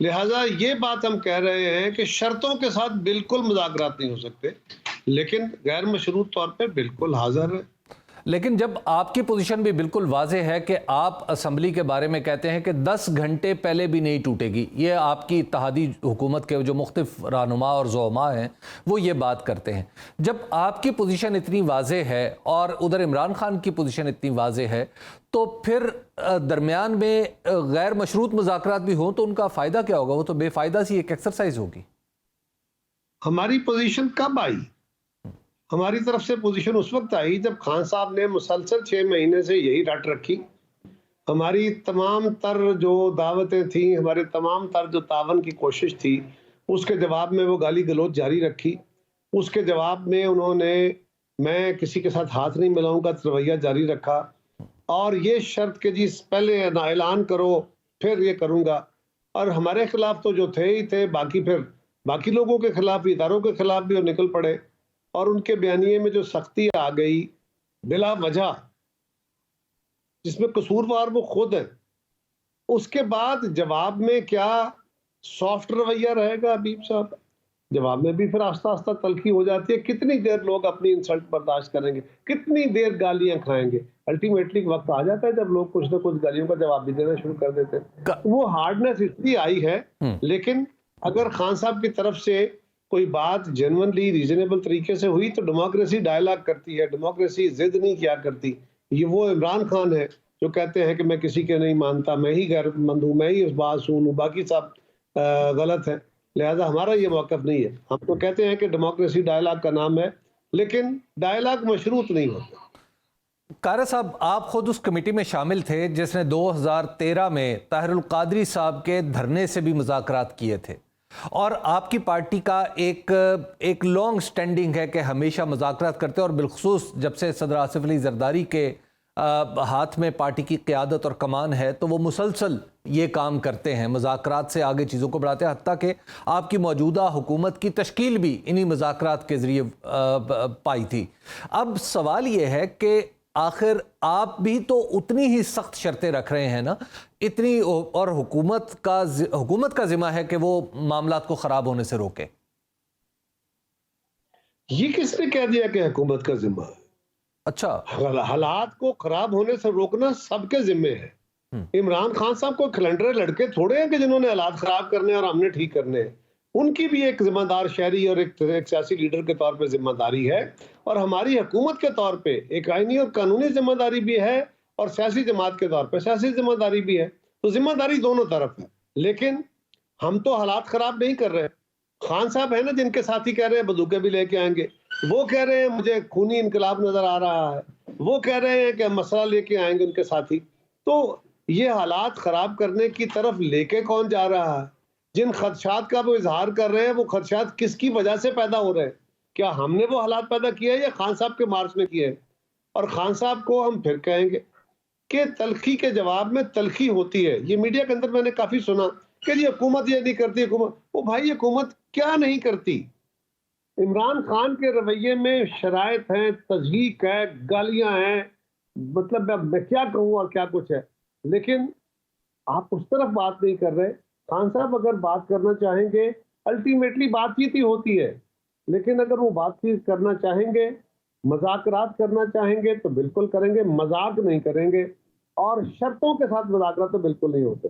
لہٰذا یہ بات ہم کہہ رہے ہیں کہ شرطوں کے ساتھ بالکل مذاکرات نہیں ہو سکتے، لیکن غیر مشروط طور پہ بالکل حاضر ہے۔ لیکن جب آپ کی پوزیشن بھی بالکل واضح ہے کہ آپ اسمبلی کے بارے میں کہتے ہیں کہ 10 گھنٹے پہلے بھی نہیں ٹوٹے گی، یہ آپ کی اتحادی حکومت کے جو مختلف رہنما اور زعماء ہیں وہ یہ بات کرتے ہیں، جب آپ کی پوزیشن اتنی واضح ہے اور ادھر عمران خان کی پوزیشن اتنی واضح ہے، تو پھر درمیان میں غیر مشروط مذاکرات بھی ہوں تو ان کا فائدہ کیا ہوگا؟ وہ تو بے فائدہ سی ایک ایکسرسائز ہوگی۔ ہماری پوزیشن کب آئی؟ ہماری طرف سے پوزیشن اس وقت آئی جب خان صاحب نے مسلسل 6 مہینے سے یہی رٹ رکھی۔ ہماری تمام تر جو دعوتیں تھیں، ہمارے تمام تر جو تعاون کی کوشش تھی، اس کے جواب میں وہ گالی گلوچ جاری رکھی۔ اس کے جواب میں انہوں نے میں کسی کے ساتھ ہاتھ نہیں ملاؤں گا رویہ جاری رکھا، اور یہ شرط کہ جی پہلے اعلان کرو پھر یہ کروں گا۔ اور ہمارے خلاف تو جو تھے ہی تھے، باقی لوگوں کے خلاف بھی، اداروں کے خلاف بھی وہ نکل پڑے، اور ان کے بیانیے میں جو سختی آ گئی بلا وجہ، جس میں قصوروار وہ خود ہیں، اس کے بعد جواب میں کیا سافٹ رویہ رہے گا حبیب صاحب؟ جواب میں بھی پھر آہستہ آہستہ تلخی ہو جاتی ہے۔ کتنی دیر لوگ اپنی انسلٹ برداشت کریں گے، کتنی دیر گالیاں کھائیں گے؟ الٹیمیٹلی وقت آ جاتا ہے جب لوگ کچھ نہ کچھ گالیوں کا جواب بھی دینا شروع کر دیتے ہیں۔ وہ ہارڈنس اس لیے آئی ہے، لیکن اگر خان صاحب کی طرف سے کوئی بات جنونلی ریزنیبل طریقے سے ہوئی تو ڈیموکریسی ڈائلاگ کرتی ہے، ڈیموکریسی ضد نہیں کیا کرتی۔ یہ وہ عمران خان ہے جو کہتے ہیں کہ میں کسی کے نہیں مانتا، میں ہی غیرت مند ہوں، میں ہی اس باسون ہوں، باقی سب غلط ہے۔ لہذا ہمارا یہ موقف نہیں ہے۔ ہم تو کہتے ہیں کہ ڈیموکریسی ڈائلاگ کا نام ہے، لیکن ڈائلاگ مشروط نہیں ہوتا۔ قاہرہ صاحب، آپ خود اس کمیٹی میں شامل تھے جس نے 2013 میں طاہر القادری صاحب کے دھرنے سے بھی مذاکرات کیے تھے، اور آپ کی پارٹی کا ایک لانگ سٹینڈنگ ہے کہ ہمیشہ مذاکرات کرتے ہیں، اور بالخصوص جب سے صدر آصف علی زرداری کے ہاتھ میں پارٹی کی قیادت اور کمان ہے تو وہ مسلسل یہ کام کرتے ہیں، مذاکرات سے آگے چیزوں کو بڑھاتے ہیں، حتیٰ کہ آپ کی موجودہ حکومت کی تشکیل بھی انہی مذاکرات کے ذریعے پائی تھی۔ اب سوال یہ ہے کہ آخر آپ بھی تو اتنی ہی سخت شرطیں رکھ رہے ہیں نا، اتنی، اور حکومت کا ذمہ ہے کہ وہ معاملات کو خراب ہونے سے روکے۔ یہ کس نے کہہ دیا کہ حکومت کا ذمہ ہے؟ اچھا، حالات کو خراب ہونے سے روکنا سب کے ذمے ہے۔ عمران خان صاحب کو کھلنڈرے لڑکے تھوڑے ہیں کہ جنہوں نے حالات خراب کرنے اور ہم نے ٹھیک کرنے ہیں۔ ان کی بھی ایک ذمہ دار شہری اور ایک سیاسی لیڈر کے طور پہ ذمہ داری ہے، اور ہماری حکومت کے طور پہ ایک آئینی اور قانونی ذمہ داری بھی ہے، اور سیاسی جماعت کے طور پہ سیاسی ذمہ داری بھی ہے۔ تو ذمہ داری دونوں طرف ہے، لیکن ہم تو حالات خراب نہیں کر رہے۔ خان صاحب ہے نا جن کے ساتھی کہہ رہے ہیں بندوقیں بھی لے کے آئیں گے، وہ کہہ رہے ہیں مجھے خونی انقلاب نظر آ رہا ہے، وہ کہہ رہے ہیں کہ مسئلہ لے کے آئیں گے ان کے ساتھی۔ تو یہ حالات خراب کرنے کی طرف لے کے کون جا رہا ہے؟ جن خدشات کا وہ اظہار کر رہے ہیں، وہ خدشات کس کی وجہ سے پیدا ہو رہے ہیں؟ کیا ہم نے وہ حالات پیدا کیے ہیں یا خان صاحب کے مارچ نے کیے ہیں؟ اور خان صاحب کو ہم پھر کہیں گے کہ تلخی کے جواب میں تلخی ہوتی ہے۔ یہ میڈیا کے اندر میں نے کافی سنا کہ جی حکومت یہ نہیں کرتی، حکومت، وہ بھائی حکومت کیا نہیں کرتی؟ عمران خان کے رویے میں شرائط ہیں، تضحیق ہے، گالیاں ہیں، مطلب میں کیا کہوں اور کیا کچھ ہے، لیکن آپ اس طرف بات نہیں کر رہے۔ خان صاحب اگر بات کرنا چاہیں گے، الٹیمیٹلی بات چیت ہی ہوتی ہے، لیکن اگر وہ بات چیت کرنا چاہیں گے، مذاکرات کرنا چاہیں گے تو بالکل کریں گے، مذاق نہیں کریں گے، اور شرطوں کے ساتھ مذاکرات تو بالکل نہیں ہوتے۔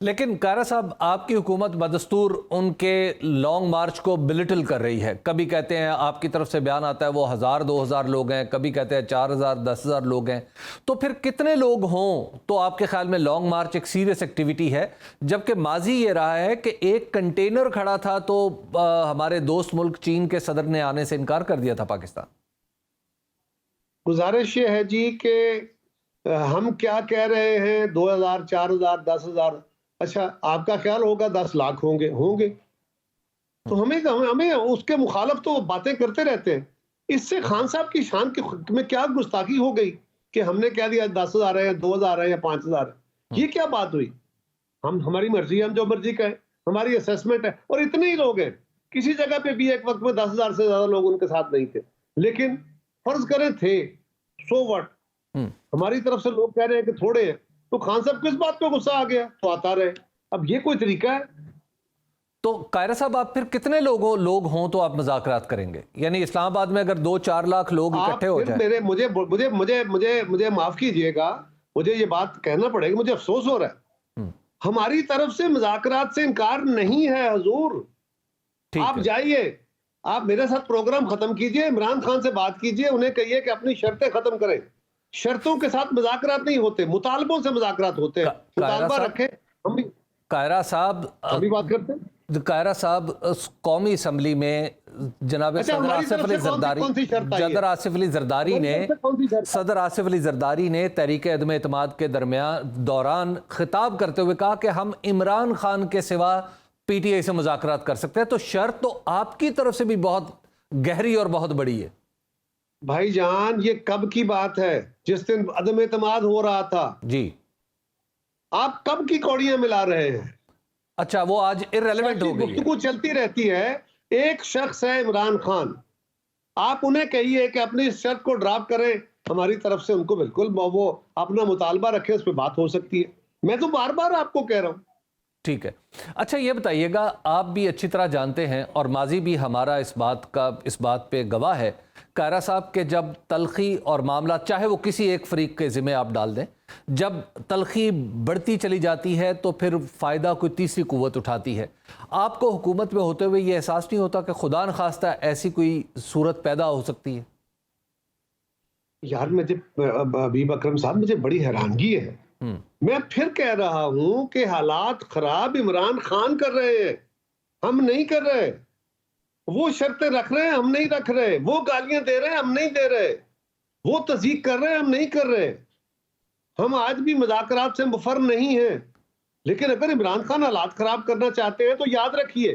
لیکن قاہرہ صاحب، آپ کی حکومت بدستور ان کے لانگ مارچ کو بلٹل کر رہی ہے۔ کبھی کہتے ہیں، آپ کی طرف سے بیان آتا ہے وہ 1000-2000 لوگ ہیں، کبھی کہتے ہیں 4000-10,000 لوگ ہیں۔ تو پھر کتنے لوگ ہوں تو آپ کے خیال میں لانگ مارچ ایک سیریس ایکٹیویٹی ہے؟ جبکہ ماضی یہ رہا ہے کہ ایک کنٹینر کھڑا تھا تو ہمارے دوست ملک چین کے صدر نے آنے سے انکار کر دیا تھا پاکستان۔ گزارش یہ ہے جی کہ ہم کیا کہہ رہے ہیں، 2000، 4000، 10,000، اچھا آپ کا خیال ہوگا 10 لاکھ ہوں گے، تو ہمیں اس کے مخالف تو باتیں کرتے رہتے ہیں۔ اس سے خان صاحب کی شان میں کیا گستاخی ہو گئی کہ ہم نے کہہ دیا 10,000 ہے، 2,000 ہے یا 5,000 ہے؟ یہ کیا بات ہوئی؟ ہماری مرضی ہے، ہم جو مرضی کہیں، ہماری اسیسمنٹ ہے، اور اتنے ہی لوگ ہیں۔ کسی جگہ پہ بھی ایک وقت میں 10,000 سے زیادہ لوگ ان کے ساتھ نہیں تھے، لیکن فرض کریں تھے، سو وٹ؟ ہماری طرف سے لوگ کہہ رہے ہیں کہ تھوڑے ہیں، تو خان صاحب کس بات پہ غصہ آ گیا؟ تو آتا رہے۔ اب یہ کوئی طریقہ ہے؟ تو قاہرہ صاحب آپ پھر کتنے لوگ ہوں تو آپ مذاکرات کریں گے؟ یعنی اسلام آباد میں اگر 2-4 لاکھ لوگ اکٹھے ہو جائیں. مجھے معاف کیجئے گا، مجھے یہ بات کہنا پڑے گا، مجھے افسوس ہو رہا ہے. ہماری طرف سے مذاکرات سے انکار نہیں ہے حضور. آپ جائیے، آپ میرے ساتھ پروگرام ختم کیجئے، عمران خان سے بات کیجئے، انہیں کہیے کہ اپنی شرطیں ختم کریں. شرطوں کے ساتھ مذاکرات نہیں ہوتے، مطالبوں سے مذاکرات ہوتے ہیں. مطالبہ رکھیں، ہم بھی قاہرہ صاحب بات کرتے ہیں. قاہرہ صاحب قومی اسمبلی میں جناب صدر آصف علی زرداری نے تحریک عدم اعتماد کے دوران خطاب کرتے ہوئے کہا کہ ہم عمران خان کے سوا پی ٹی آئی سے مذاکرات کر سکتے ہیں. تو شرط تو آپ کی طرف سے بھی بہت گہری اور بہت بڑی ہے. بھائی جان، یہ کب کی بات ہے؟ جس دن عدم اعتماد ہو رہا تھا. جی، آپ کب کی کوڑیاں ملا رہے ہیں؟ اچھا، وہ آج irrelevant ہو گئی ہے. گفتگو چلتی رہتی ہے. ایک شخص ہے عمران خان، آپ انہیں کہیے کہ اپنی اس شرط کو ڈراپ کریں. ہماری طرف سے ان کو بالکل وہ اپنا مطالبہ رکھے، اس پہ بات ہو سکتی ہے. میں تو بار بار آپ کو کہہ رہا ہوں. ٹھیک ہے. اچھا یہ بتائیے گا، آپ بھی اچھی طرح جانتے ہیں اور ماضی بھی ہمارا اس بات پہ گواہ ہے قاہرہ صاحب، کہ جب تلخی اور معاملات، چاہے وہ کسی ایک فریق کے ذمہ آپ ڈال دیں، جب تلخی بڑھتی چلی جاتی ہے تو پھر فائدہ کوئی تیسری قوت اٹھاتی ہے. آپ کو حکومت میں ہوتے ہوئے یہ احساس نہیں ہوتا کہ خدا نخواستہ ایسی کوئی صورت پیدا ہو سکتی ہے؟ یار حبیب اکرم صاحب، مجھے بڑی حیرانگی ہے. میں پھر کہہ رہا ہوں کہ حالات خراب عمران خان کر رہے ہیں، ہم نہیں کر رہے. وہ شرطیں رکھ رہے ہیں، ہم نہیں رکھ رہے. وہ گالیاں دے رہے ہیں، ہم نہیں دے رہے. وہ تصدیق کر رہے ہیں، ہم نہیں کر رہے. ہم آج بھی مذاکرات سے مفر نہیں ہیں. لیکن اگر عمران خان حالات خراب کرنا چاہتے ہیں تو یاد رکھیے،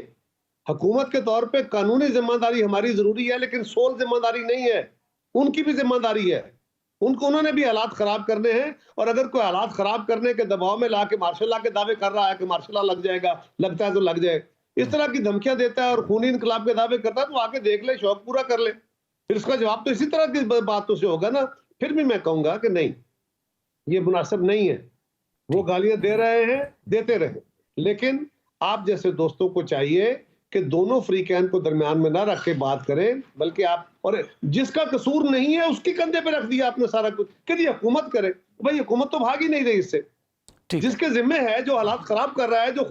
حکومت کے طور پہ قانونی ذمہ داری ہماری ضروری ہے، لیکن سول ذمہ داری نہیں ہے. ان کی بھی ذمہ داری ہے. انہوں نے بھی حالات خراب کرنے ہیں. اور اگر کوئی حالات خراب کرنے کے دباؤ میں لا کے مارشل لا کے دعوے کر رہا ہے کہ مارشل لا لگ جائے گا، لگتا ہے تو لگ جائے، اس طرح کی دھمکیاں دیتا ہے اور خونی انقلاب کے دعوے کرتا ہے، تو آ کے دیکھ لے، شوق پورا کر لے. پھر اس کا جواب تو اسی طرح کی باتوں سے ہوگا نا. پھر بھی میں کہوں گا کہ نہیں، یہ مناسب نہیں ہے. وہ گالیاں دے رہے ہیں، دیتے رہے، لیکن آپ جیسے دوستوں کو چاہیے کہ دونوں فریقین کو درمیان میں نہ رکھ کے بات کریں، بلکہ آپ، اور جس کا قصور نہیں ہے اس کے کندھے پہ رکھ دیا آپ نے سارا کچھ کہ جی حکومت کرے. بھائی حکومت تو بھاگ ہی نہیں رہی اس سے. جس کے ذمہ ہے، جو حالات خراب کر رہا ہے، جو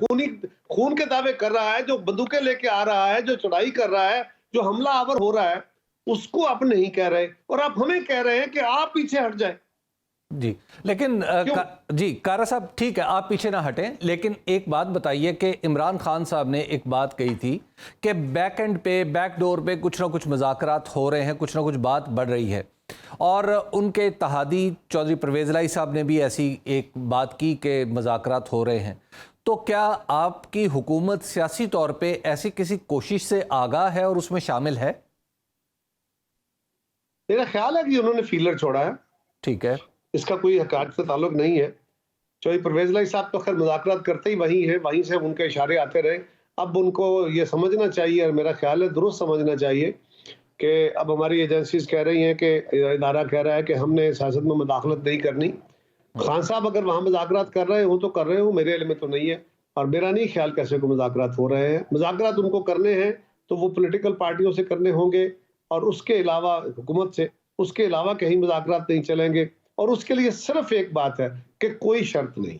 خون کے دعوے کر رہا ہے، جو بندوقیں لے کے آ رہا ہے، جو چڑھائی کر رہا ہے، جو حملہ آور ہو رہا ہے، اس کو آپ نہیں کہہ رہے اور آپ ہمیں کہہ رہے ہیں کہ آپ پیچھے ہٹ جائیں. جی لیکن جی قاہرہ صاحب ٹھیک ہے آپ پیچھے نہ ہٹیں، لیکن ایک بات بتائیے کہ عمران خان صاحب نے ایک بات کہی تھی کہ بیک اینڈ پہ، بیک ڈور پہ کچھ نہ کچھ مذاکرات ہو رہے ہیں، کچھ نہ کچھ بات بڑھ رہی ہے، اور ان کے اتحادی چودھری پرویز الہی صاحب نے بھی ایسی ایک بات کی کہ مذاکرات ہو رہے ہیں. تو کیا آپ کی حکومت سیاسی طور پہ ایسی کسی کوشش سے آگاہ ہے اور اس میں شامل ہے؟ میرا خیال ہے کہ انہوں نے فیلر چھوڑا ہے. ٹھیک ہے، اس کا کوئی حقیقت سے تعلق نہیں ہے. چودھری پرویز الہی صاحب تو خیر مذاکرات کرتے ہی وہی ہیں، وہیں سے ان کے اشارے آتے رہے. اب ان کو یہ سمجھنا چاہیے، اور میرا خیال ہے درست سمجھنا چاہیے، کہ اب ہماری ایجنسیز کہہ رہی ہیں، کہ ادارہ کہہ رہا ہے کہ ہم نے سیاست میں مداخلت نہیں کرنی. خان صاحب اگر وہاں مذاکرات کر رہے ہوں تو کر رہے ہوں، میرے علم میں تو نہیں ہے، اور میرا نہیں خیال کیسے کو مذاکرات ہو رہے ہیں. مذاکرات ان کو کرنے ہیں تو وہ پولیٹیکل پارٹیوں سے کرنے ہوں گے، اور اس کے علاوہ حکومت سے، اس کے علاوہ کہیں مذاکرات نہیں چلیں گے. اور اس کے لیے صرف ایک بات ہے کہ کوئی شرط نہیں.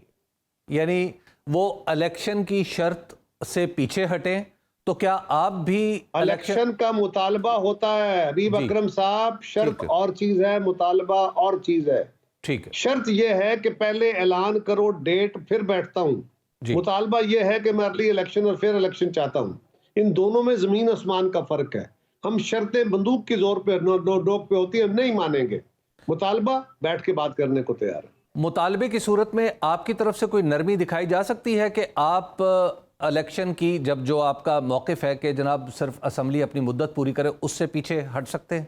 یعنی وہ الیکشن کی شرط سے پیچھے ہٹیں. تو کیا آپ بھی الیکشن کا مطالبہ ہوتا ہے حبیب اکرم صاحب، شرط اور چیز ہے، مطالبہ اور چیز ہے. ٹھیک ہے، شرط یہ ہے کہ پہلے اعلان کرو ڈیٹ، پھر بیٹھتا ہوں. مطالبہ یہ ہے کہ میں ارلی الیکشن اور پھر الیکشن چاہتا ہوں. ان دونوں میں زمین آسمان کا فرق ہے. ہم شرطیں بندوق کی زور پہ، ڈوک پہ ہوتی ہیں، ہم نہیں مانیں گے. مطالبہ بیٹھ کے بات کرنے کو تیار ہے. مطالبے کی صورت میں آپ کی طرف سے کوئی نرمی دکھائی جا سکتی ہے کہ آپ الیکشن کی، جب جو آپ کا موقف ہے کہ جناب صرف اسمبلی اپنی مدت پوری کرے، اس سے پیچھے ہٹ سکتے ہیں؟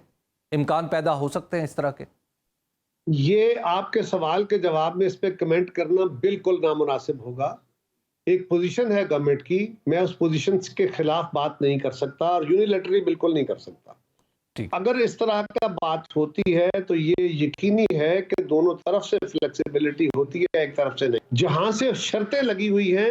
امکان پیدا ہو سکتے ہیں اس طرح کے؟ یہ آپ کے سوال کے جواب میں اس پہ کمنٹ کرنا بالکل نامناسب ہوگا. ایک پوزیشن ہے گورنمنٹ کی، میں اس پوزیشن کے خلاف بات نہیں کر سکتا، اور یونیلیٹری بالکل نہیں کر سکتا. اگر اس طرح کا بات ہوتی ہے تو یہ یقینی ہے کہ دونوں طرف سے فلیکسیبلٹی ہوتی ہے، ایک طرف سے نہیں. جہاں سے شرطیں لگی ہوئی ہیں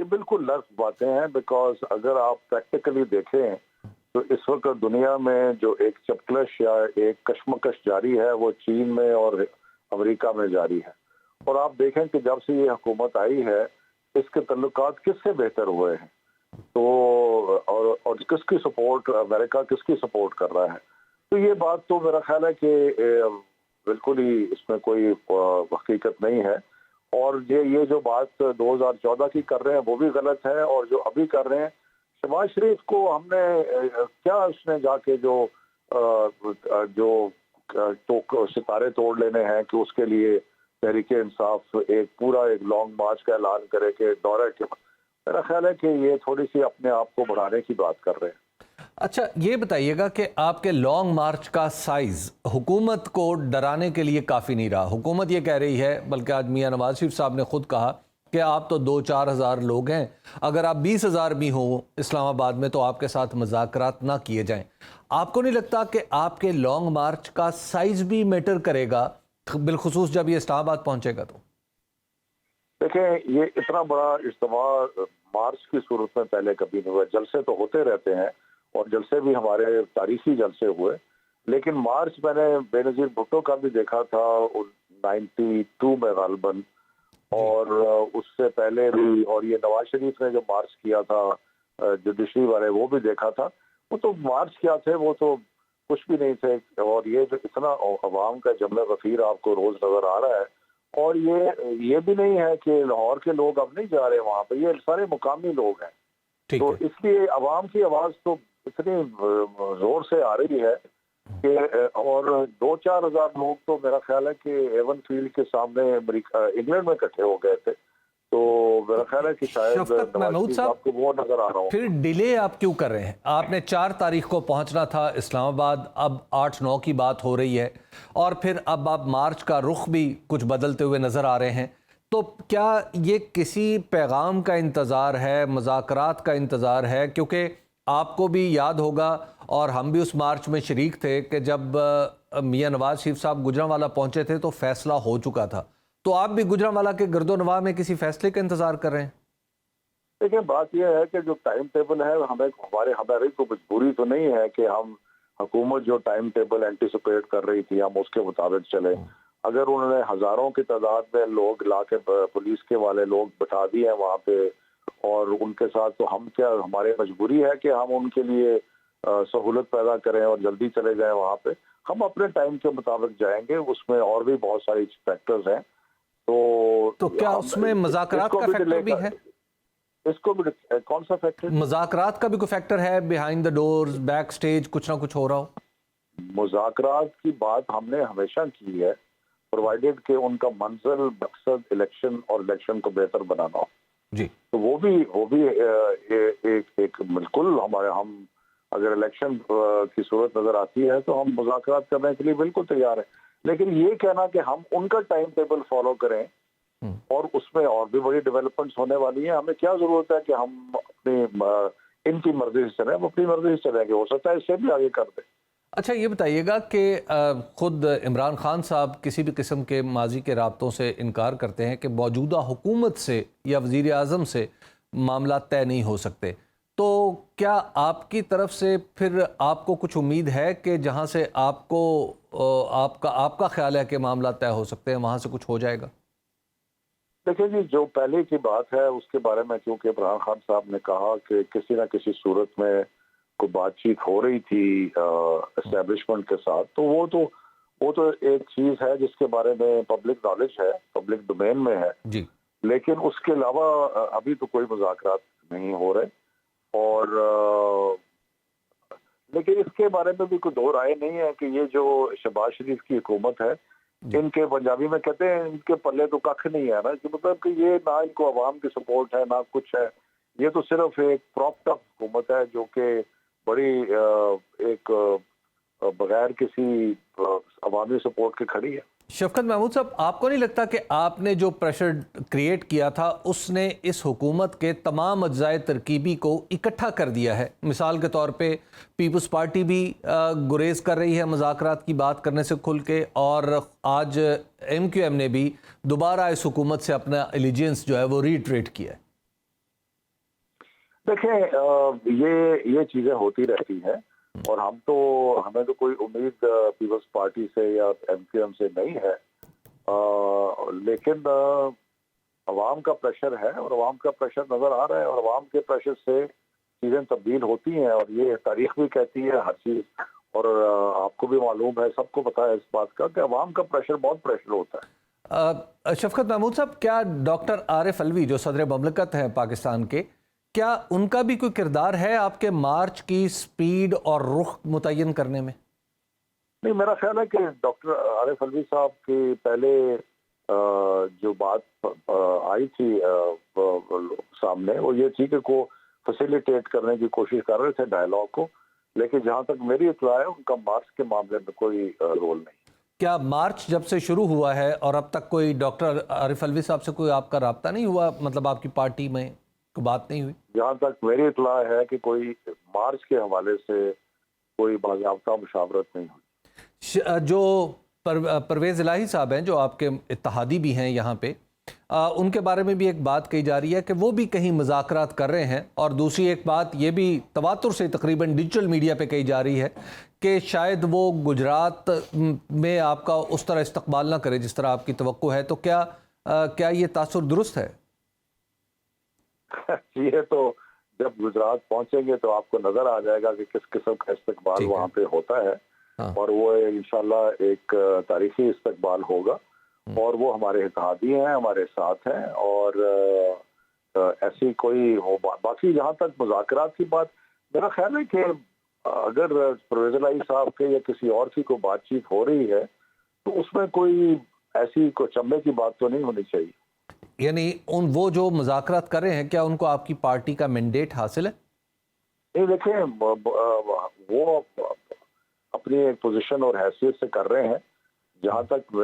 یہ بالکل لفظ باتیں ہیں، بیکاز اگر آپ پریکٹیکلی دیکھیں تو اس وقت دنیا میں جو ایک چپکلش یا ایک کشمکش جاری ہے وہ چین میں اور امریکہ میں جاری ہے، اور آپ دیکھیں کہ جب سے یہ حکومت آئی ہے اس کے تعلقات کس سے بہتر ہوئے ہیں، تو اور کس کی سپورٹ، امریکہ کس کی سپورٹ کر رہا ہے. تو یہ بات تو میرا خیال ہے کہ بالکل ہی اس میں کوئی حقیقت نہیں ہے، اور یہ جو بات 2014 کی کر رہے ہیں وہ بھی غلط ہے، اور جو ابھی کر رہے ہیں شہباز شریف کو ہم نے کیا اس نے جا کے جو ستارے توڑ لینے ہیں کہ اس کے لیے تحریک انصاف ایک پورا ایک لانگ مارچ کا اعلان کرے کہ دورہ کے، میرا خیال ہے کہ یہ تھوڑی سی اپنے آپ کو بڑھانے کی بات کر رہے ہیں. اچھا یہ بتائیے گا کہ آپ کے لانگ مارچ کا سائز حکومت کو ڈرانے کے لیے کافی نہیں رہا. حکومت یہ کہہ رہی ہے، بلکہ آج میاں نواز شریف صاحب نے خود کہا کہ آپ تو 2-4 ہزار لوگ ہیں، اگر آپ 20 ہزار بھی ہوں اسلام آباد میں تو آپ کے ساتھ مذاکرات نہ کیے جائیں. آپ کو نہیں لگتا کہ آپ کے لانگ مارچ کا سائز بھی میٹر کرے گا، بالخصوص جب یہ اسلام آباد پہنچے گا؟ تو دیکھیں یہ اتنا بڑا اجتماع مارچ کی صورت میں پہلے کبھی نہیں ہوا. جلسے تو ہوتے رہتے ہیں اور جلسے بھی ہمارے تاریخی جلسے ہوئے، لیکن مارچ میں نے بے نظیر بھٹو کا بھی دیکھا تھا 92 میں غالباً، اور اس سے پہلے بھی، اور یہ نواز شریف نے جو مارچ کیا تھا جوڈیشری والے وہ بھی دیکھا تھا. وہ تو مارچ کیا تھے، وہ تو کچھ بھی نہیں تھے. اور یہ جو اتنا عوام کا جمع غفیر آپ کو روز نظر آ رہا ہے، اور یہ بھی نہیں ہے کہ لاہور کے لوگ اب نہیں جا رہے وہاں پہ، یہ سارے مقامی لوگ ہیں. تو اس لیے عوام کی آواز تو اتنی زور سے آ رہی ہے کہ، اور 2-4 ہزار لوگ تو میرا خیال ہے کہ ایون فیلڈ کے سامنے انگلینڈ میں اکٹھے ہو گئے تھے. تو میرا خیال ہے کہ شاید شفقت محمود صاحب کو وہ نظر آ رہا ہوں. پھر ڈیلے آپ کیوں کر رہے ہیں؟ آپ نے 4 تاریخ کو پہنچنا تھا اسلام آباد، اب 8-9 کی بات ہو رہی ہے، اور پھر اب آپ مارچ کا رخ بھی کچھ بدلتے ہوئے نظر آ رہے ہیں. تو کیا یہ کسی پیغام کا انتظار ہے، مذاکرات کا انتظار ہے؟ کیونکہ آپ کو بھی یاد ہوگا اور ہم بھی اس مارچ میں شریک تھے کہ جب میاں نواز شریف صاحب گجرانوالہ پہنچے تھے تو فیصلہ ہو چکا تھا. تو آپ بھی گجرانوالہ کے گرد و نواح میں کسی فیصلے کا انتظار کر رہے ہیں؟ دیکھیں بات یہ ہے کہ جو ٹائم ٹیبل ہے، ہماری کو مجبوری تو نہیں ہے کہ ہم حکومت جو ٹائم ٹیبل اینٹیسپیٹ کر رہی تھی ہم اس کے مطابق چلیں. اگر انہوں نے ہزاروں کی تعداد میں لوگ لا کے پولیس کے والے لوگ بٹھا دیے ہیں وہاں پہ اور ان کے ساتھ، تو ہم کیا، ہماری مجبوری ہے کہ ہم ان کے لیے سہولت پیدا کریں اور جلدی چلے جائیں وہاں پہ. ہم اپنے ٹائم کے مطابق جائیں گے، اس میں اور بھی بہت ساری فیکٹرز ہیں. تو کیا اس میں مذاکرات کا فیکٹر بھی ہے؟ اس کو بھی کون سا فیکٹر؟ مذاکرات کا بھی کوئی فیکٹر ہے؟ Behind the doors, back stage کچھ نہ کچھ ہو رہا ہو؟ مذاکرات کی بات ہم نے ہمیشہ کی ہے، پرووائڈیڈ کہ ان کا منزل مقصد الیکشن اور الیکشن کو بہتر بنانا ہو. جی تو وہ بھی ایک بالکل ہم اگر الیکشن کی صورت نظر آتی ہے تو ہم مذاکرات کرنے کے لیے بالکل تیار ہیں. لیکن یہ کہنا کہ ہم ان کا ٹائم ٹیبل فالو کریں اور اس میں اور بھی بڑی ڈیولپمنٹس ہونے والی ہیں، ہمیں کیا ضرورت ہے کہ ہم اپنی ان کی مرضی سے چلیں؟ ہم اپنی مرضی سے چلیں گے، ہو سکتا ہے اس سے بھی آگے کر دیں. اچھا یہ بتائیے گا کہ خود عمران خان صاحب کسی بھی قسم کے ماضی کے رابطوں سے انکار کرتے ہیں کہ موجودہ حکومت سے یا وزیر اعظم سے معاملات طے نہیں ہو سکتے. تو کیا آپ کی طرف سے پھر آپ کو کچھ امید ہے کہ جہاں سے آپ کا خیال ہے کہ معاملات طے ہو سکتے ہیں وہاں سے کچھ ہو جائے گا؟ دیکھیں جی، جو پہلے کی بات ہے اس کے بارے میں کیونکہ عمران خان صاحب نے کہا کہ کسی نہ کسی صورت میں کوئی بات چیت ہو رہی تھی اسٹیبلشمنٹ کے ساتھ، تو وہ تو ایک چیز ہے جس کے بارے میں پبلک نالج ہے، پبلک ڈومین میں ہے جی. لیکن اس کے علاوہ ابھی تو کوئی مذاکرات نہیں ہو رہے. اور لیکن اس کے بارے میں بھی کوئی دو رائے نہیں ہے کہ یہ جو شہباز شریف کی حکومت ہے، ان کے پنجابی میں کہتے ہیں ان کے پلے تو ککھ نہیں ہے نا، کہ مطلب کہ یہ نہ ان کو عوام کی سپورٹ ہے نہ کچھ ہے. یہ تو صرف ایک پراپڈ اپ حکومت ہے جو کہ بڑی ایک بغیر کسی عوامی سپورٹ کے کھڑی ہے. شفقت محمود صاحب، آپ کو نہیں لگتا کہ آپ نے جو پریشر کریٹ کیا تھا اس نے اس حکومت کے تمام اجزائے ترکیبی کو اکٹھا کر دیا ہے؟ مثال کے طور پہ پیپلز پارٹی بھی گریز کر رہی ہے مذاکرات کی بات کرنے سے کھل کے، اور آج MQM نے بھی دوبارہ اس حکومت سے اپنا الیجنس جو ہے وہ ریٹریٹ کیا ہے. دیکھیں یہ چیزیں ہوتی رہتی ہیں اور ہمیں تو کوئی امید پیپلز پارٹی سے یا MQM سے نہیں ہے، لیکن عوام کا پریشر ہے اور عوام کا پریشر نظر آ رہا ہے اور عوام کے پریشر سے چیزیں تبدیل ہوتی ہیں اور یہ تاریخ بھی کہتی ہے ہر چیز، اور آپ کو بھی معلوم ہے، سب کو پتا ہے اس بات کا کہ عوام کا پریشر بہت پریشر ہوتا ہے۔ شفقت محمود صاحب، کیا ڈاکٹر عارف الوی جو صدر مملکت ہیں پاکستان کے، کیا ان کا بھی کوئی کردار ہے آپ کے مارچ کی سپیڈ اور رخ متعین کرنے میں؟ نہیں، میرا خیال ہے کہ ڈاکٹر عارف الوی صاحب کی پہلے جو بات آئی تھی سامنے، وہ یہ تھی کہ کو فیسیلیٹیٹ کرنے کی کوشش کر رہے تھے ڈائلاگ کو، لیکن جہاں تک میری اطلاع ہے ان کا مارچ کے معاملے میں کوئی رول نہیں۔ کیا مارچ جب سے شروع ہوا ہے اور اب تک کوئی ڈاکٹر عارف الوی صاحب سے کوئی آپ کا رابطہ نہیں ہوا، مطلب آپ کی پارٹی میں کوئی بات نہیں ہوئی؟ جہاں تک میری اطلاع ہے کہ کوئی مارچ کے حوالے سے کوئی باضابطہ مشاورت نہیں ہوئی۔ جو پرویز الہی صاحب ہیں جو آپ کے اتحادی بھی ہیں یہاں پہ، ان کے بارے میں بھی ایک بات کہی جا رہی ہے کہ وہ بھی کہیں مذاکرات کر رہے ہیں، اور دوسری ایک بات یہ بھی تواتر سے تقریباً ڈیجیٹل میڈیا پہ کہی جا رہی ہے کہ شاید وہ گجرات میں آپ کا اس طرح استقبال نہ کرے جس طرح آپ کی توقع ہے، تو کیا یہ تاثر درست ہے؟ یہ تو جب گجرات پہنچیں گے تو آپ کو نظر آ جائے گا کہ کس قسم کا استقبال وہاں پہ ہوتا ہے، اور وہ انشاءاللہ ایک تاریخی استقبال ہوگا، اور وہ ہمارے اتحادی ہیں، ہمارے ساتھ ہیں، اور ایسی کوئی باقی جہاں تک مذاکرات کی بات، میرا خیال ہے کہ اگر پرویز الہی صاحب کے یا کسی اور کی کوئی بات چیت ہو رہی ہے تو اس میں کوئی ایسی کوئی چمبے کی بات تو نہیں ہونی چاہیے۔ یعنی وہ جو مذاکرات کر رہے ہیں، کیا ان کو آپ کی پارٹی کا مینڈیٹ حاصل ہے؟ نہیں، دیکھیں وہ اپنی ایک پوزیشن اور حیثیت سے کر رہے ہیں، جہاں تک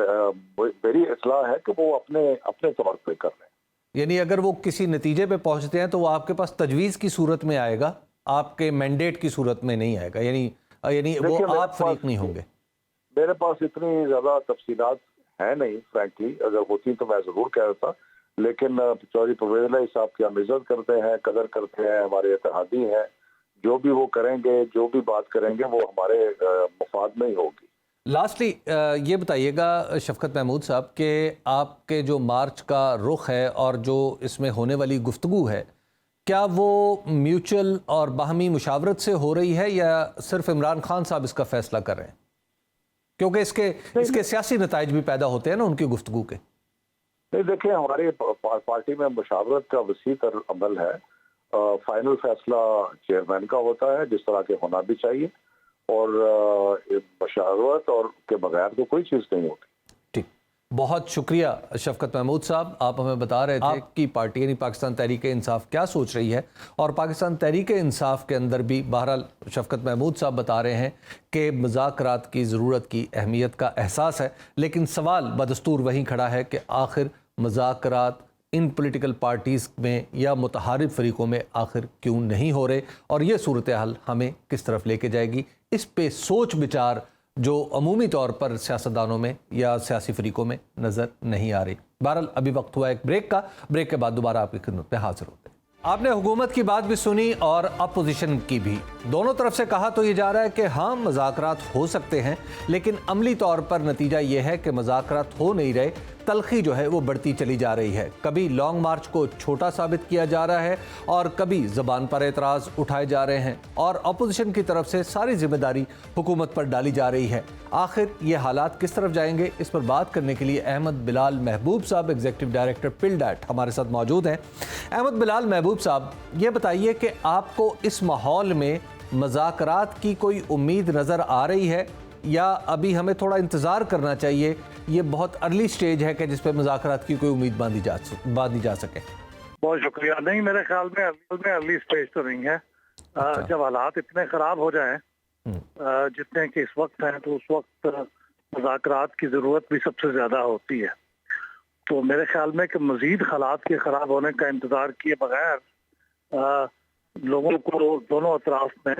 میری اطلاع ہے کہ وہ اپنے طور پہ کر رہے ہیں۔ یعنی اگر وہ کسی نتیجے پہ پہنچتے ہیں تو وہ آپ کے پاس تجویز کی صورت میں آئے گا، آپ کے مینڈیٹ کی صورت میں نہیں آئے گا، یعنی وہ آپ فریق نہیں ہوں گے؟ میرے پاس اتنی زیادہ تفصیلات ہیں نہیں، فرینکلی، اگر ہوتی تو میں ضرور کہہ دیتا، لیکن چودھری پرویز الہی صاحب کی ہم عزت کرتے ہیں، قدر کرتے ہیں، ہمارے اتحادی ہیں، جو بھی وہ کریں گے، جو بھی بات کریں گے وہ ہمارے مفاد میں ہی ہوگی۔ لاسٹلی یہ بتائیے گا شفقت محمود صاحب کہ آپ کے جو مارچ کا رخ ہے اور جو اس میں ہونے والی گفتگو ہے، کیا وہ میوچل اور باہمی مشاورت سے ہو رہی ہے یا صرف عمران خان صاحب اس کا فیصلہ کر رہے ہیں؟ کیونکہ اس کے سیاسی نتائج بھی پیدا ہوتے ہیں نا ان کی گفتگو کے۔ نہیں، دیکھیں ہماری پارٹی میں مشاورت کا وسیع تر عمل ہے، فائنل فیصلہ چیئرمین کا ہوتا ہے جس طرح کے ہونا بھی چاہیے، اور مشاورت اور کے بغیر تو کوئی چیز نہیں ہوتی۔ ٹھیک، بہت شکریہ شفقت محمود صاحب، آپ ہمیں بتا رہے تھے کہ پارٹی یعنی پاکستان تحریک انصاف کیا سوچ رہی ہے، اور پاکستان تحریک انصاف کے اندر بھی بہرحال شفقت محمود صاحب بتا رہے ہیں کہ مذاکرات کی ضرورت کی اہمیت کا احساس ہے، لیکن سوال بدستور وہیں کھڑا ہے کہ آخر مذاکرات ان پولیٹیکل پارٹیز میں یا متحارب فریقوں میں آخر کیوں نہیں ہو رہے، اور یہ صورتحال ہمیں کس طرف لے کے جائے گی، اس پہ سوچ بچار جو عمومی طور پر سیاستدانوں میں یا سیاسی فریقوں میں نظر نہیں آ رہی۔ بہرحال ابھی وقت ہوا ایک بریک کا، بریک کے بعد دوبارہ آپ کی خدمت میں حاضر ہوتے ہیں۔ آپ نے حکومت کی بات بھی سنی اور اپوزیشن کی بھی، دونوں طرف سے کہا تو یہ جا رہا ہے کہ ہاں مذاکرات ہو سکتے ہیں، لیکن عملی طور پر نتیجہ یہ ہے کہ مذاکرات ہو نہیں رہے، تلخی جو ہے وہ بڑھتی چلی جا رہی ہے، کبھی لانگ مارچ کو چھوٹا ثابت کیا جا رہا ہے اور کبھی زبان پر اعتراض اٹھائے جا رہے ہیں، اور اپوزیشن کی طرف سے ساری ذمہ داری حکومت پر ڈالی جا رہی ہے۔ آخر یہ حالات کس طرف جائیں گے، اس پر بات کرنے کے لیے احمد بلال محبوب صاحب ایگزیکٹو ڈائریکٹر پلڈیٹ ہمارے ساتھ موجود ہیں۔ احمد بلال محبوب صاحب، یہ بتائیے کہ آپ کو اس ماحول میں مذاکرات کی کوئی امید نظر آ رہی ہے یا ابھی ہمیں تھوڑا انتظار کرنا چاہیے، یہ بہت ارلی سٹیج ہے کہ جس پہ مذاکرات کی کوئی امید باندھی جا سکے؟ بہت شکریہ۔ نہیں، میرے خیال میں ارلی سٹیج تو نہیں ہے، جب حالات اتنے خراب ہو جائیں جتنے کہ اس وقت ہیں تو اس وقت مذاکرات کی ضرورت بھی سب سے زیادہ ہوتی ہے، تو میرے خیال میں کہ مزید حالات کے خراب ہونے کا انتظار کیے بغیر لوگوں کو دونوں اطراف میں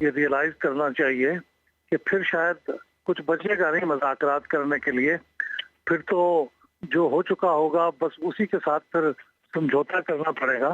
یہ ریئلائز کرنا چاہیے کہ پھر شاید کچھ بچے گا نہیں مذاکرات کرنے کے لیے، پھر تو جو ہو چکا ہوگا بس اسی کے ساتھ پھر سمجھوتا کرنا پڑے گا،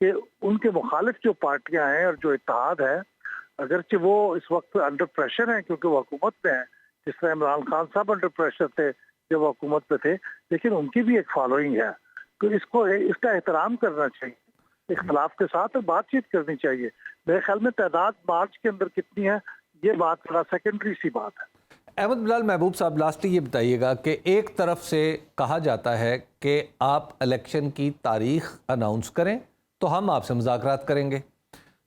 کہ ان کے مخالف جو پارٹیاں ہیں اور جو اتحاد ہے، اگرچہ وہ اس وقت انڈر پریشر ہیں کیونکہ وہ حکومت میں ہیں، جس طرح عمران خان صاحب انڈر پریشر تھے جب وہ حکومت میں تھے، لیکن ان کی بھی ایک فالوئنگ ہے، تو اس کا احترام کرنا چاہیے، اختلاف کے ساتھ بات چیت کرنی چاہیے۔ میرے خیال میں تعداد مارچ کے اندر کتنی ہے یہ بات تھوڑا سیکنڈری سی بات ہے۔ احمد بلال محبوب صاحب، لاسٹلی یہ بتائیے گا کہ ایک طرف سے کہا جاتا ہے کہ آپ الیکشن کی تاریخ اناؤنس کریں تو ہم آپ سے مذاکرات کریں گے،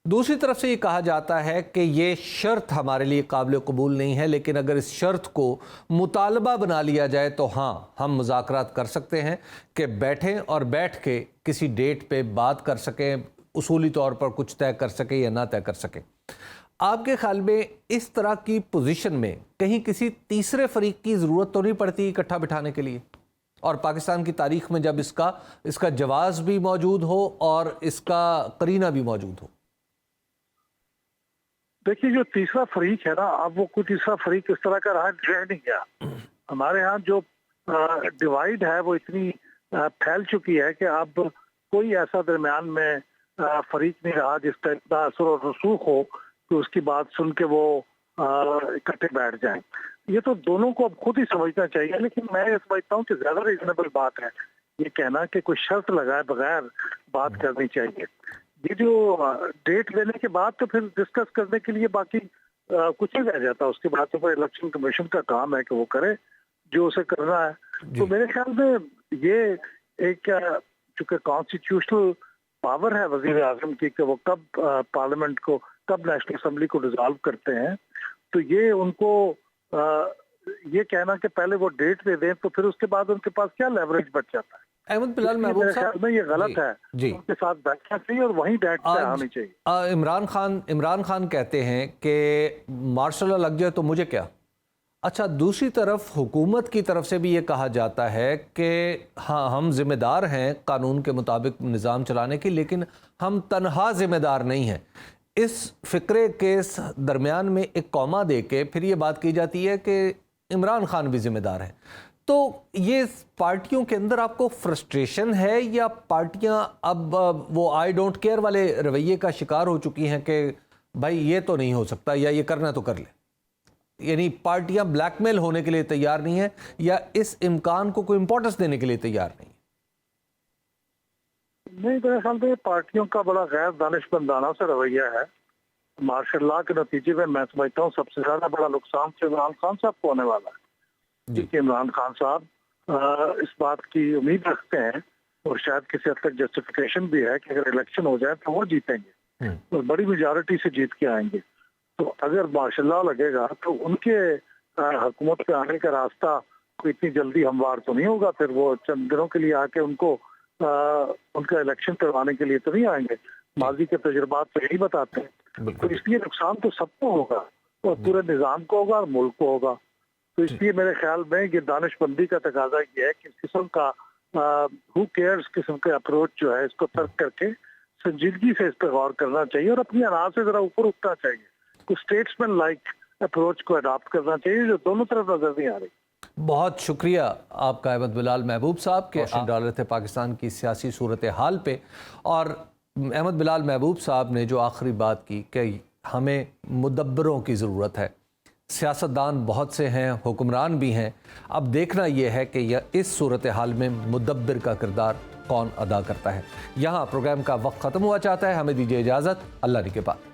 دوسری طرف سے یہ کہا جاتا ہے کہ یہ شرط ہمارے لیے قابل قبول نہیں ہے، لیکن اگر اس شرط کو مطالبہ بنا لیا جائے تو ہاں ہم مذاکرات کر سکتے ہیں کہ بیٹھیں اور بیٹھ کے کسی ڈیٹ پہ بات کر سکیں، اصولی طور پر کچھ طے کر سکیں یا نہ طے کر سکیں۔ آپ کے خیال میں اس طرح کی پوزیشن میں کہیں کسی تیسرے فریق کی ضرورت تو نہیں پڑتی اکٹھا بٹھانے کے لیے، اور پاکستان کی تاریخ میں جب اس کا جواز بھی موجود ہو اور اس کا قرینہ بھی موجود ہو؟ دیکھیے، جو تیسرا فریق ہے نا، اب وہ کوئی تیسرا فریق اس طرح کا رہ نہیں گیا۔ ہمارے ہاں جو ڈیوائیڈ ہے وہ اتنی پھیل چکی ہے کہ اب کوئی ایسا درمیان میں فریق نہیں رہا جس کا اتنا اثر و رسوخ ہو کہ اس کی بات سن کے وہ اکٹھے بیٹھ جائیں۔ یہ تو دونوں کو اب خود ہی سمجھنا چاہیے، لیکن میں یہ سمجھتا ہوں کہ زیادہ ریزنیبل بات ہے یہ کہنا کہ کوئی شرط لگائے بغیر بات کرنی چاہیے۔ یہ جو ڈیٹ لینے کے بعد تو پھر ڈسکس کرنے کے لیے باقی کچھ نہیں رہ جاتا، اس کے بعد تو پھر الیکشن کمیشن کا کام ہے کہ وہ کرے جو اسے کرنا ہے۔ تو میرے خیال میں یہ ایک چونکہ کانسٹیٹیوشنل پاور ہے وزیر اعظم کی کہ وہ کب پارلیمنٹ کو، کب نیشنل اسمبلی کو ڈیزالو کرتے ہیں، تو یہ ان کو یہ کہنا کہ پہلے وہ ڈیٹ دے دیں تو پھر اس کے بعد ان کے پاس کیا لیوریج بچ جاتا ہے۔ احمد بلال محبوب صاحب، میں یہ غلط ہے، ان کے ساتھ بیٹھنا چاہیے اور وہیں ڈیٹ پہ آنی چاہیے۔ عمران خان کہتے ہیں کہ مارشل لا لگ جائے تو مجھے کیا۔ اچھا، دوسری طرف حکومت کی طرف سے بھی یہ کہا جاتا ہے کہ ہاں ہم ذمہ دار ہیں قانون کے مطابق نظام چلانے کی، لیکن ہم تنہا ذمہ دار نہیں ہیں۔ اس فقرے کے درمیان میں ایک کوما دے کے پھر یہ بات کی جاتی ہے کہ عمران خان بھی ذمہ دار ہیں۔ تو یہ پارٹیوں کے اندر آپ کو فرسٹریشن ہے یا پارٹیاں اب وہ آئی ڈونٹ کیئر والے رویے کا شکار ہو چکی ہیں کہ بھائی یہ تو نہیں ہو سکتا یا یہ کرنا تو کر لیں، یعنی پارٹیاں بلیک میل ہونے کے لیے تیار نہیں ہیں یا اس امکان کو کوئی امپورٹنس دینے کے لیے تیار نہیں؟ نہیں، میرے خیال میں پارٹیوں کا بڑا غیر دانشمندانہ سے رویہ ہے۔ مارشل لا کے نتیجے میں میں سمجھتا ہوں سب سے زیادہ بڑا نقصان سے عمران خان صاحب کو ہونے والا ہے، کیونکہ عمران خان صاحب اس بات کی امید رکھتے ہیں اور شاید کسی حد تک جسٹیفیکیشن بھی ہے کہ اگر الیکشن ہو جائے تو وہ جیتیں گے اور بڑی میجارٹی سے جیت کے آئیں گے۔ تو اگر مارشل لا لگے گا تو ان کے حکومت پہ آنے کا راستہ کوئی اتنی جلدی ہموار تو نہیں ہوگا، پھر وہ چند دنوں کے لیے آ کے ان کا الیکشن کروانے کے لیے تو نہیں آئیں گے۔ ماضی کے تجربات تو یہی بتاتے ہیں، تو اس لیے نقصان تو سب کو ہوگا اور پورے نظام کو ہوگا اور ملک کو ہوگا۔ تو اس لیے میرے خیال میں یہ دانش مندی کا تقاضا یہ ہے کہ اس قسم کا ہو کیئرز قسم کا اپروچ جو ہے اس کو ترک کر کے سنجیدگی سے اس پہ غور کرنا چاہیے اور اپنی انا سے ذرا اوپر اٹھنا چاہیے، کوئی اسٹیٹسمین لائک اپروچ کو اڈاپٹ کرنا چاہیے جو دونوں طرف نظر نہیں آ رہی۔ بہت شکریہ آپ کا احمد بلال محبوب صاحب کہ آپ ڈال رہے تھے پاکستان کی سیاسی صورتحال پہ، اور احمد بلال محبوب صاحب نے جو آخری بات کی کہ ہمیں مدبروں کی ضرورت ہے، سیاستدان بہت سے ہیں، حکمران بھی ہیں، اب دیکھنا یہ ہے کہ اس صورتحال میں مدبر کا کردار کون ادا کرتا ہے۔ یہاں پروگرام کا وقت ختم ہوا چاہتا ہے، ہمیں دیجیے اجازت، اللہ کے بعد۔